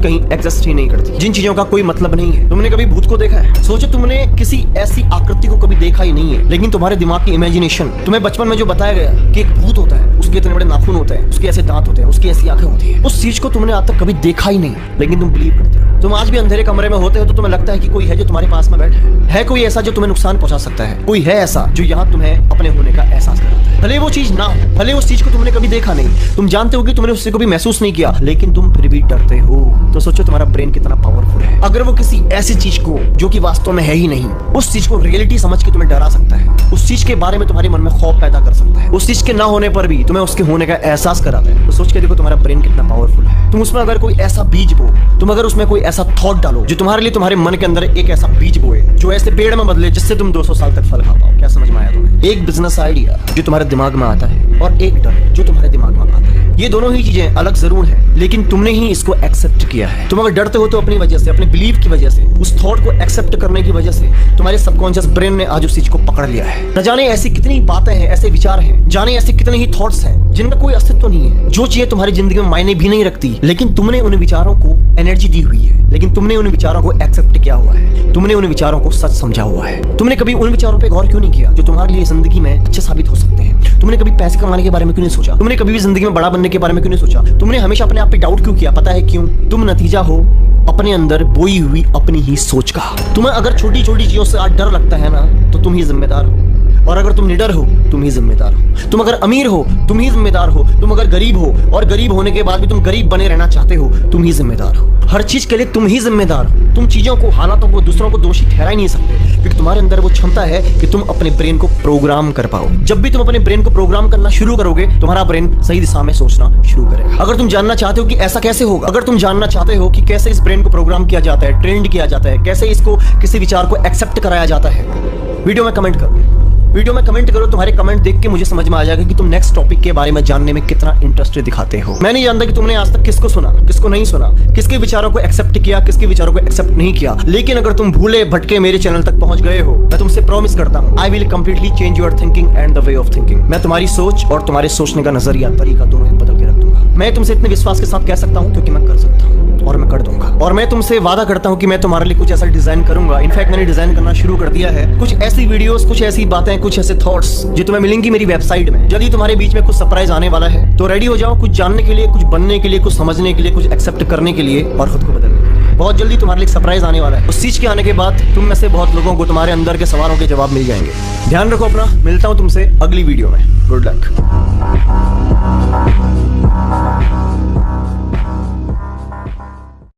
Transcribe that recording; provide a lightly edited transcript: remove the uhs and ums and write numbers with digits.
कहीं एग्जिस्ट ही नहीं करती, जिन चीजों का कोई मतलब नहीं है। तुमने कभी भूत को देखा है? सोचो तुमने किसी ऐसी आकृति को कभी देखा ही नहीं है, लेकिन तुम्हारे दिमाग की इमेजिनेशन तुम्हें बचपन में जो बताया गया कि एक भूत होता है, उसके इतने बड़े नाखून होते हैं, उसके ऐसे दांत होते हैं, उसकी ऐसी आंखें होती है, उस चीज को तुमने आज तक कभी देखा ही नहीं, लेकिन तुम बिलीव करते हो। तुम आज भी अंधेरे कमरे में होते हो तो तुम्हें लगता है कि कोई है जो तुम्हारे पास में बैठा है कोई ऐसा जो तुम्हें नुकसान पहुंचा सकता है, कोई है ऐसा जो यहाँ तुम्हें अपने होने का एहसास कराता है। भले वो चीज ना हो, भले उस चीज को तुमने कभी देखा नहीं, तुम जानते हो कि तुमने उससे कभी महसूस नहीं किया, लेकिन तुम फिर भी डरते हो। तो सोचो तुम्हारा ब्रेन कितना पावरफुल है। अगर वो किसी ऐसी चीज को जो कि वास्तव में है ही नहीं, उस चीज को रियलिटी समझ के तुम्हें डरा सकता है, उस चीज के बारे में तुम्हारे मन में खौफ पैदा कर सकता है, उस चीज के ना होने पर भी तुम्हें उसके होने का एहसास कराता है, तो सोच के देखो तुम्हारा ब्रेन कितना पावरफुल है। तुम उसमें अगर कोई ऐसा बीज बो, तुम अगर उसमें कोई ऐसा थॉट डालो जो तुम्हारे लिए तुम्हारे मन के अंदर एक ऐसा बीज बोए जो ऐसे पेड़ में बदले जिससे तुम 200 साल तक फल खा पाओ। क्या समझ में आया तुम्हें? एक बिजनेस आइडिया जो तुम्हारे दिमाग में आता है और एक डर जो तुम्हारे दिमाग में आता है, ये दोनों ही चीजें अलग जरूर हैं, लेकिन तुमने ही इसको एक्सेप्ट किया है। तुम अगर डरते हो तो अपनी वजह से, अपने बिलीव की वजह से, उस थॉट को एक्सेप्ट करने की वजह से तुम्हारे सबकॉन्शियस ब्रेन ने आज उस चीज को पकड़ लिया है। न जाने ऐसी कितनी बातें हैं, ऐसे विचार हैं, जाने ऐसे कितने ही थॉट्स हैं जिनका कोई अस्तित्व नहीं है, जो चीजें तुम्हारी जिंदगी में मायने भी नहीं रखती, लेकिन तुमने उन विचारों को एनर्जी दी हुई है, लेकिन तुमने उन विचारों को एक्सेप्ट किया हुआ है, तुमने उन विचारों को सच समझा हुआ है। तुमने कभी उन विचारों पे गौर क्यों नहीं किया जो तुम्हारे लिए जिंदगी में अच्छे साबित हो सकते हैं? तुमने कभी पैसे कमाने के बारे में क्यों नहीं सोचा? तुमने कभी भी जिंदगी में बड़ा बनने के बारे में क्यों नहीं सोचा? तुमने हमेशा अपने आप पे डाउट क्यों किया? पता है क्यों? तुम नतीजा हो अपने अंदर बोई हुई अपनी ही सोच का। तुम्हें अगर छोटी छोटी चीजों से आज डर लगता है ना, तो तुम ही जिम्मेदार हो, और अगर तुम निडर हो तुम ही जिम्मेदार हो। तुम अगर अमीर हो तुम ही जिम्मेदार हो, तुम अगर गरीब हो और गरीब होने के बाद भी तुम गरीब बने रहना चाहते हो, तुम ही जिम्मेदार हो। हर चीज के लिए तुम ही जिम्मेदार हो। तुम चीजों को, हालातों को, दूसरों को दोषी ठहरा ही नहीं सकते, क्योंकि तुम्हारे अंदर वो क्षमता है कि तुम अपने ब्रेन को प्रोग्राम कर पाओ। जब भी तुम अपने ब्रेन को प्रोग्राम करना शुरू करोगे, तुम्हारा ब्रेन सही दिशा में सोचना शुरू करेगा। अगर तुम जानना चाहते हो कि ऐसा कैसे होगा, अगर तुम जानना चाहते हो कि कैसे इस ब्रेन को प्रोग्राम किया जाता है, ट्रेंड किया जाता है, कैसे इसको किसी विचार को एक्सेप्ट कराया जाता है, वीडियो में कमेंट करो। वीडियो में कमेंट करो। तुम्हारे कमेंट देख के मुझे समझ में आ जाएगा कि तुम नेक्स्ट टॉपिक के बारे में जानने में कितना इंटरेस्ट दिखाते हो। मैं नहीं जानता कि तुमने आज तक किसको सुना, किसको नहीं सुना, किसके विचारों को एक्सेप्ट किया, किसके विचारों को एक्सेप्ट नहीं किया, लेकिन अगर तुम भूले भटके मेरे चैनल तक पहुंच गए हो, मैं तुमसे प्रॉमिस करता हूं, I will completely change your thinking and the way of thinking. मैं तुम्हारी सोच और तुम्हारे सोचने का नजरिया, तरीका दोनों ही बदल के रख दूंगा। मैं तुमसे इतने विश्वास के साथ कह सकता हूं क्योंकि मैं कर सकता हूं और मैं कर दूंगा। और मैं तुमसे वादा करता हूं कि मैं तुम्हारे लिए कुछ ऐसा डिजाइन करूंगा। इनफैक्ट मैंने डिजाइन करना शुरू कर दिया है। कुछ ऐसी वीडियोस, कुछ ऐसी बातें, कुछ ऐसे थॉट्स जो तुम्हें मिलेंगी मेरी वेबसाइट में। यदि तुम्हारे बीच में कुछ सरप्राइज आने वाला है तो रेडी हो जाओ, कुछ जानने के लिए, कुछ बनने के लिए, कुछ समझने के लिए, कुछ एक्सेप्ट करने के लिए और खुद को बदलने के लिए। बहुत जल्दी तुम्हारे लिए सरप्राइज आने वाला है। उस चीज के आने के बाद तुम में से बहुत लोगों को तुम्हारे अंदर के सवालों के जवाब मिल जाएंगे। ध्यान रखो अपना। मिलता हूं तुमसे अगली वीडियो में। Good luck.